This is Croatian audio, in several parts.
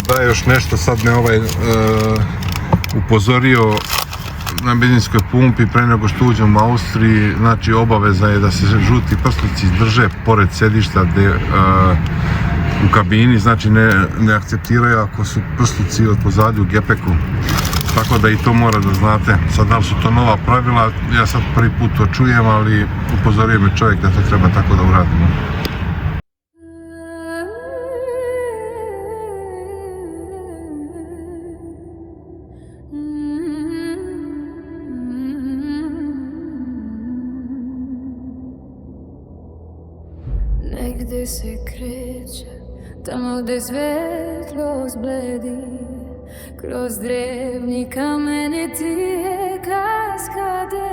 Da, još nešto, sad me upozorio na benzinskoj pumpi pre nego što uđem u Austriji, znači obaveza je da se žuti prsluci drže pored sedišta u kabini, znači ne akceptiraju ako su prsluci od pozadi u gepeku. Tako da i to mora da znate. Sad da li su to nova pravila, ja sad prvi put to čujem, ali upozorio me čovjek da to treba tako da uradimo. Negdje se kreće, tamo gdje svetlost bledi, kroz drevni kamenite kaskade.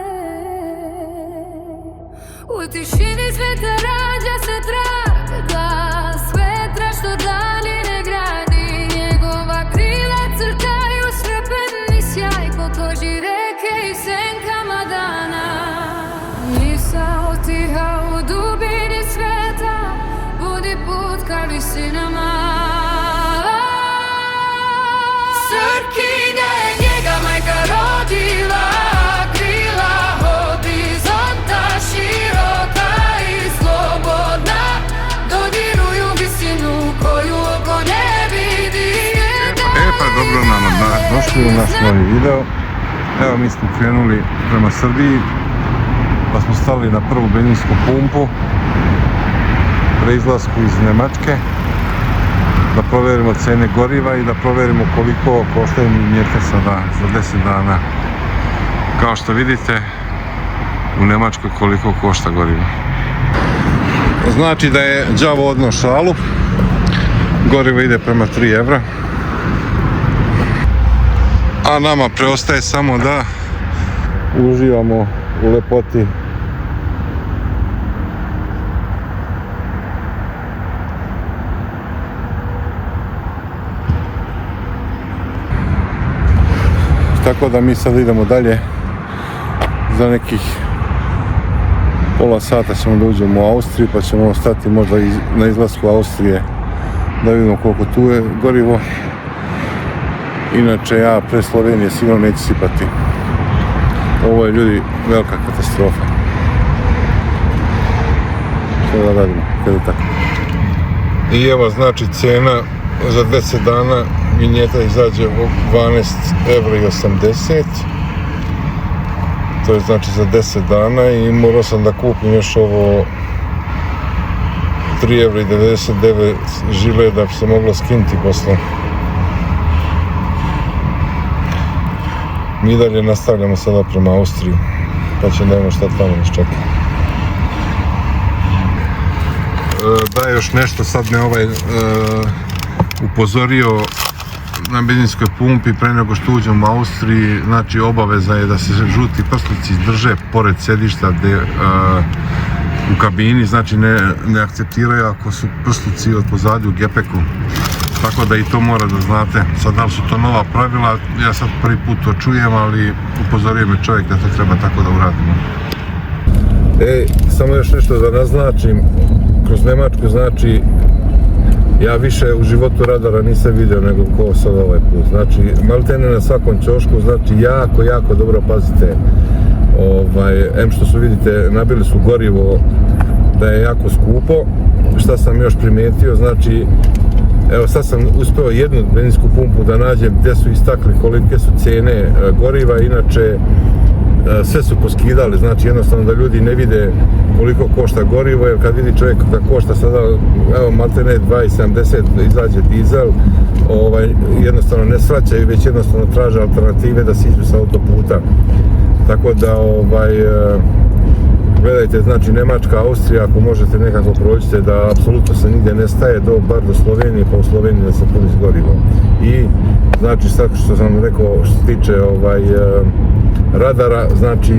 U tišini sveta rađa se trag, glas vetra što dani ne gradi. Njegova krila crtaju srebrni sjaj po koži reke i senkama dana. Nisam otiha u dubini sveta, budi put ka visinama. Srkinja je njega majka rodila, krila horizonta široka i slobodna, dodiruju visinu koju oko ne vidi. Pa dobro nam došli u naš novi video. Evo, mi smo krenuli prema Srbiji, pa smo stali na prvu benzinsku pumpu pre izlasku iz Nemačke, da provjerimo cene goriva i da provjerimo koliko koštaju vinjete sada za 10 dana. Kao što vidite, u Nemačkoj koliko košta gorivo. Znači da je đavo odno šalu, gorivo ide prema 3 evra, a nama preostaje samo da uživamo u lepoti tako da mi sad idemo dalje. Za nekih pola sata ćemo da uđemo u Austriju, pa ćemo stati možda na izlasku Austrije da vidimo koliko tu je gorivo. Inače ja pre Slovenije sigurno neću sipati. Ovo je, ljudi, velika katastrofa. Što da radimo, kada je tako. I evo, znači, cena za 10 dana vinjeta izađe u 12,80 €. To je znači za 10 dana i morao sam da kupim još ovo 3,99 € žile da bi se moglo skinuti posle. Mi dalje nastavljamo sada prema Austriji, pa ćemo da vidimo šta tamo nas čeka. Da, još nešto, sad me upozorio na benzinskoj pumpi pre nego što uđem u Austriji, znači obaveza je da se žuti prsluci drže pored sedišta u kabini, znači ne akceptiraju ako su prsluci od pozadi u gepeku. Tako da i to mora da znate. Sad da li su to nova pravila, ja sad prvi put to čujem, ali upozorio me čovjek da to treba tako da uradimo. Samo još nešto da naznačim, kroz Nemačku, znači ja više u životu radara nisam vidio nego ko sad ovaj put. Znači, maltene na svakom ćošku, znači jako dobro pazite. Em što su, vidite, nabili su gorivo da je jako skupo. Šta sam još primijetio, znači, evo sad sam uspio jednu benzinsku pumpu da nađem gdje su istakli kolike su cijene goriva, inače sve su poskidali, znači jednostavno da ljudi ne vide koliko košta gorivo, jer kad vidi čovjek da košta sada, evo maltene 2,70 izađe dizel, jednostavno ne shvaćaju, već jednostavno traže alternative da se iđu sa autoputa. Tako da gledajte, znači Nemačka, Austrija, ako možete nekako prođite, da apsolutno se nigdje ne staje, bar do Slovenije, pa u Sloveniji da se puni s gorivom. I znači sad što sam rekao što se tiče radara, znači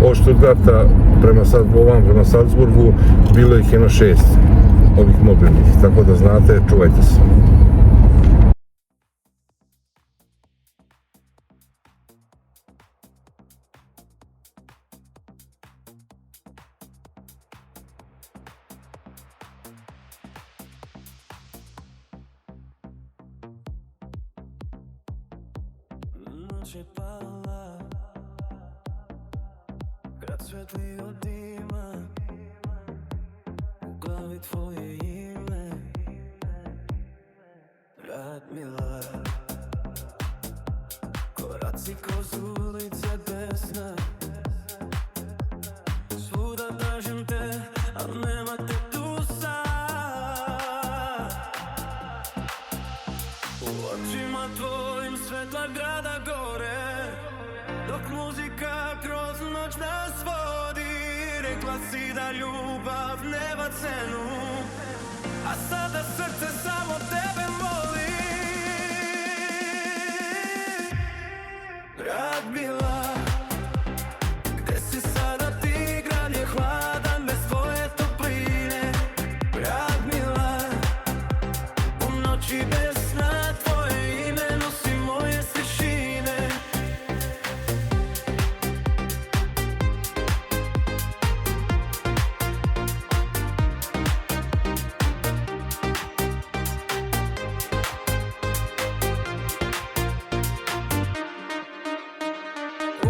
od Stuttgarta prema Salzburgu bilo ih jedno 6 ovih mobilnih, tako da znate, čuvajte se. noć je pala, grad svetli od dima, u glavi tvoje ime, Radmila. Koraci kroz ulice bez sna, svuda tražim te, al nema te tu sad. U očima tvojim svetla grada gore, dok muzika kroz noć nas vodi. Rekla si da ljubav nema cenu, a sada srce samo tebe moli. Radmila, gde si sada, ti grad je hladan bez tvoje topline. Radmila, u noći bez sna tvoje ime nosi moje tišine.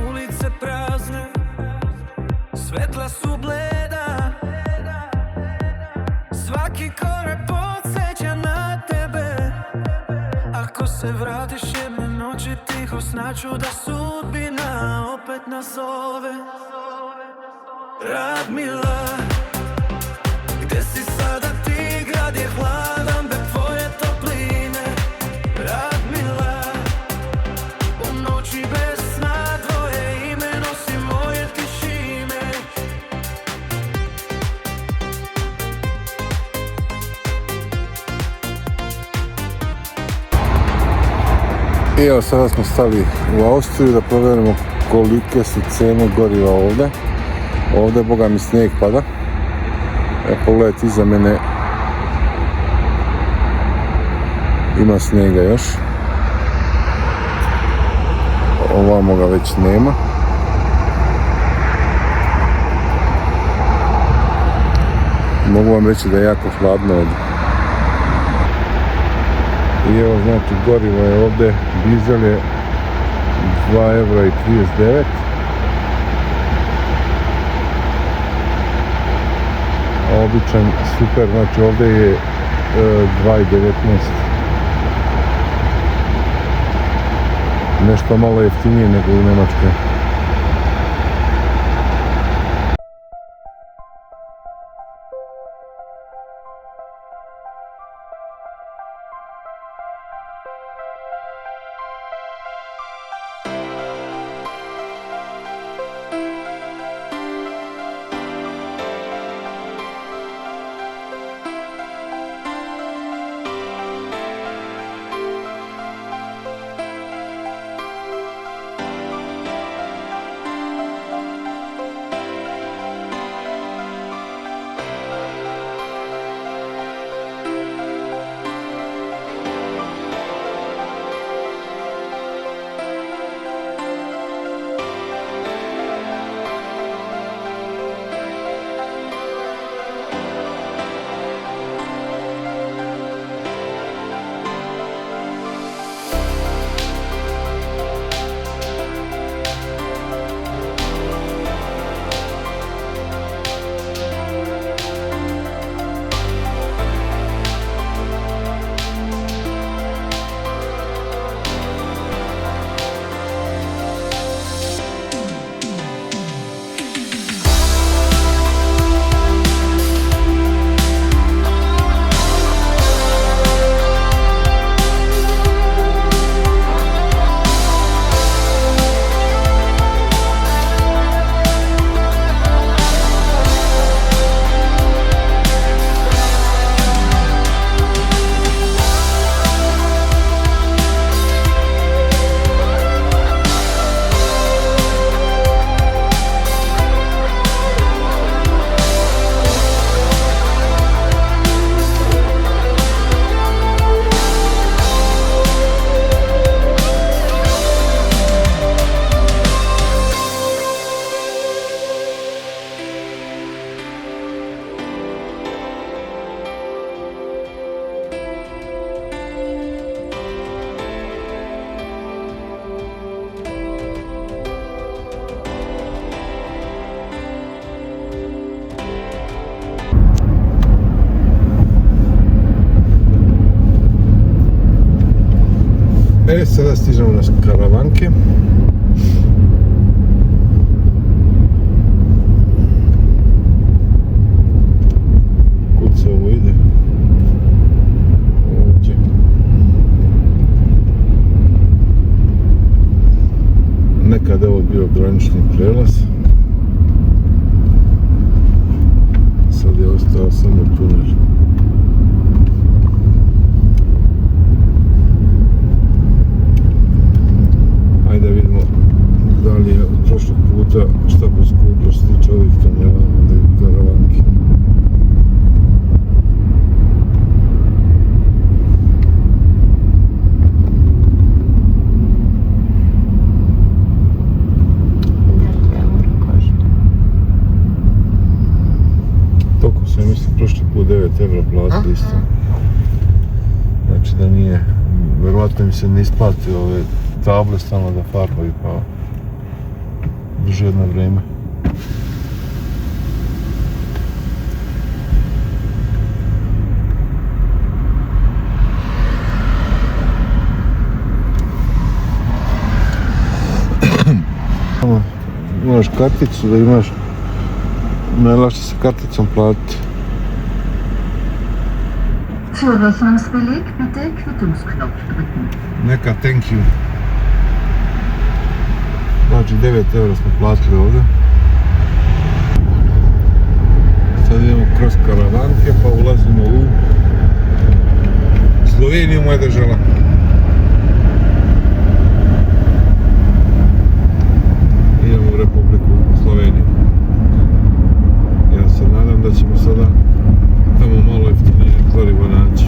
Ulice prazne, svetla su bleda, svaki korak podsjeća na tebe. Ako se vratiš jedne noći tiho, znaću da sudbina opet nas zove. Radmila, gde si sada, ti grad je hladan bez tvoje topline. Radmila, u noći bez sna tvoje ime nosi moje tišine. I evo sada smo stali u Austriju da provjerimo kolike su cijene goriva ovdje. Ovdje, boga mi, snijeg pada. Pogledajte iza mene, ima snijega još. Ovamo ga već nema. Mogu vam reći da je jako hladno ovdje. I evo, znači, gorivo je ovdje, dizel je 2,39 €. A običan super, znači ovdje je 2,19 €. Nešto malo jeftinije nego u Njemačkoj. Sada stižemo na Karavanke. Kud se ovo ide? Ovdje. Nekad je ovo bio granični prelaz. Sad je ostao samo tunel. Ajde da vidimo da li je od prošlog puta šta poskupilo što se tiče ovih tunela ovdje u Karavanki. Toliko sam mislim prošli put 9 € platili isto. Znači da nije, verovatno mi se ne isplati ove table stalno da farbaju pa drže jedno vrijeme. Imaš karticu da imaš, najlakše se karticom platiti. Zuordnungsbeleg bitte Quittungsknopf drücken. Neka, thank you. Znači 9 € smo platili ovdje. Sad idemo kroz Karavanke pa ulazimo u Sloveniju, moja država. Idemo u Republiku Sloveniju. Ja se nadam da ćemo sada tamo malo jeftinije gorivo naći.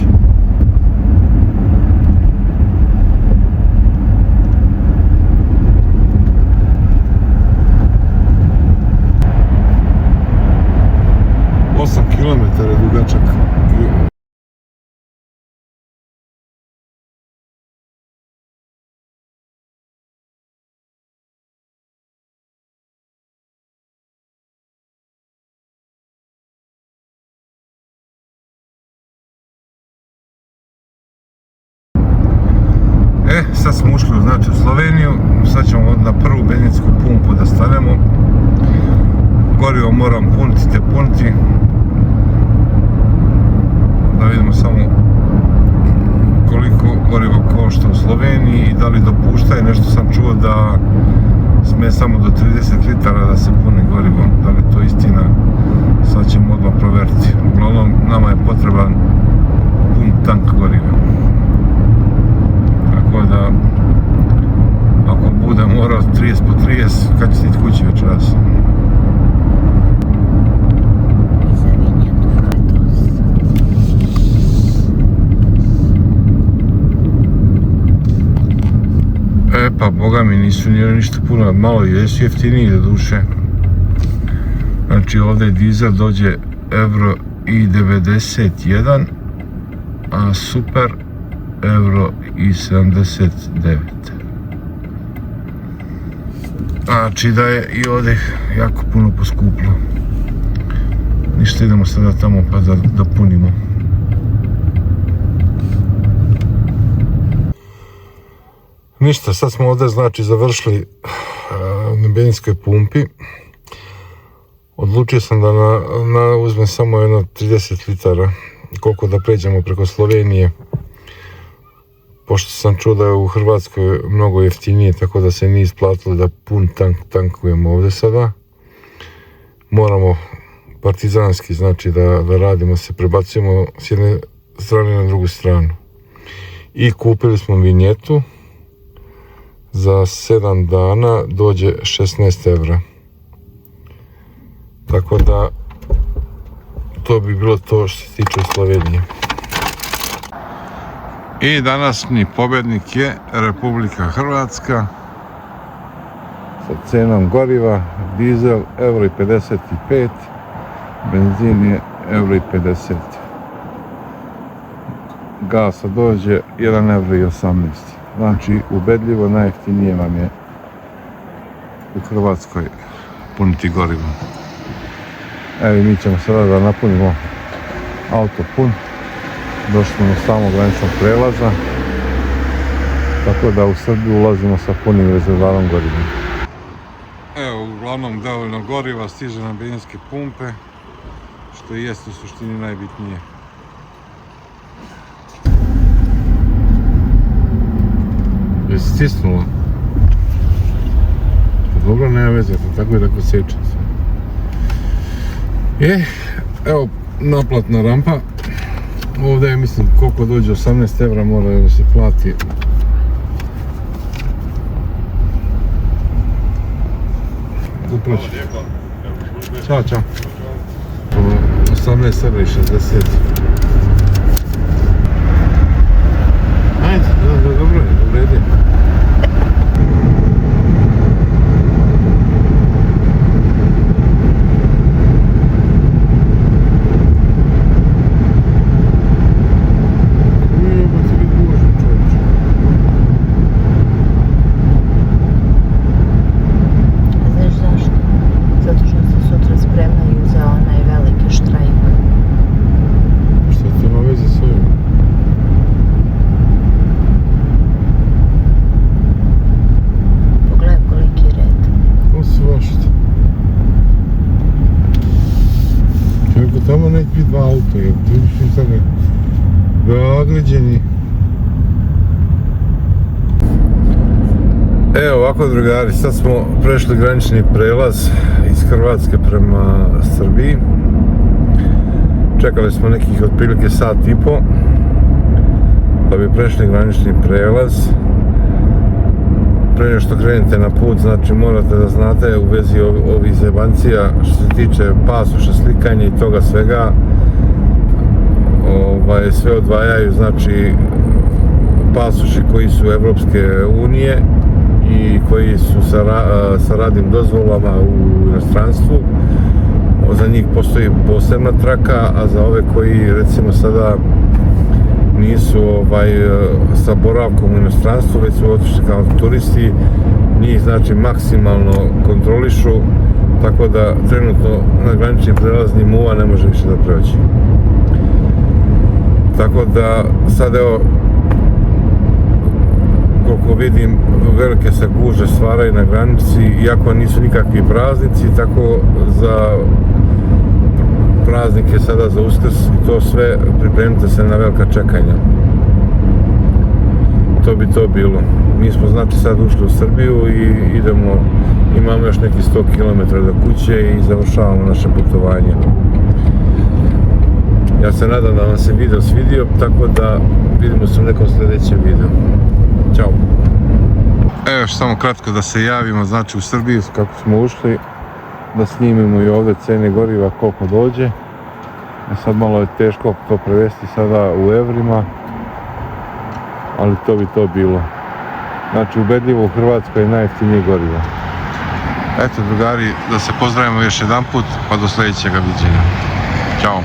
Kilometar je dugačak. Sad smo ušli znači u Sloveniju, sad ćemo na prvu benzinsku pumpu da stanemo. Gorivo moram puniti te puniti. Da vidimo samo koliko gorivo košta u Sloveniji i da li dopuštaju. Nešto sam čuo da sme samo do 30 litara da se puni gorivo. Da li je to istina? Sad ćemo odmah provjeriti. Uglavnom nama je potreban pun tank goriva. Tako da ako budem morao 30 po 30, kad će stići kući večeras? Pa boga mi nisu ništa puno, malo jesu jeftiniji do duše. Znači ovdje dizel dođe €1,91, a super €1,79. Znači da je i ovdje jako puno poskuplo. Ništa, idemo sada tamo pa da punimo. Ništa, sad smo ovdje znači završili na benzinskoj pumpi. Odlučio sam da uzmem samo jedno 30 litara, koliko da pređemo preko Slovenije. Pošto sam čuo da je u Hrvatskoj mnogo jeftinije, tako da se nije isplatilo da pun tankujemo ovdje sada. Moramo partizanski, znači da radimo, se prebacujemo s jedne strane na drugu stranu. I kupili smo vinjetu. Za 7 dana dođe 16 €. Tako da to bi bilo to što se tiče Slovenije. I današnji pobjednik je Republika Hrvatska sa cenom goriva. Dizel €1,55, benzin je €1,50. Gasa dođe €1,18. Znači, ubedljivo najjeftinije vam je u Hrvatskoj puniti gorivo. Evo, mi ćemo sada da napunimo auto pun. Došli smo do samog graničnog prelaza. Tako da u Srbiju ulazimo sa punim rezervoarom goriva. Evo, uglavnom dovoljno goriva stiže na benzinske pumpe, što i jest u suštini najbitnije. Jesi stisnula? Dobro, nema veze, tako je tako sečem se. Evo, naplatna rampa. Ovdje je, mislim, koliko dođe 18 € mora da se plati. Uplaći. Ćao, čao. 18 € i 60. Ajde, dobro je, u redu. Tamo neće biti 2 auta, jer tu mislim sada Beograđani. Evo ovako, drugari, sad smo prešli granični prelaz iz Hrvatske prema Srbiji. Čekali smo nekih otprilike sat i po da bi prešli granični prelaz. Prije što krenete na put, znači morate da znate u vezi ovih zebancija što se tiče pasoša, slikanja i toga svega. Sve odvajaju, znači pasoši koji su Evropske unije i koji su sa radnim dozvolama u inostranstvu. Za njih postoji posebna traka, a za ove koji recimo sada nisu sa boravkom u inostranstvu, već su otišli kao turisti, njih znači maksimalno kontrolišu, tako da trenutno na granični prelaz ni muva ne može više da proći. Tako da sad evo, koliko vidim, velike se gužve stvaraju na granici, iako nisu nikakvi praznici, tako za praznike sada za Uskrs i to sve, pripremite se na velika čekanja. To bi to bilo. Mi smo znači sad ušli u Srbiju i imamo još neki 100 km do kuće i završavamo naše putovanje. Ja se nadam da vam se video svidio, tako da vidimo se u nekom sljedećem videu. Ćao! Evo još samo kratko da se javimo, znači u Srbiju kako smo ušli, da snimimo i ovdje cene goriva koliko dođe. Sad malo je teško to prevesti sada u evrima, ali to bi to bilo. Znači ubedljivo u Hrvatskoj je najjeftinije gorivo. Eto, drugari, da se pozdravimo još jedan put, pa do sljedećega viđenja. Ćao!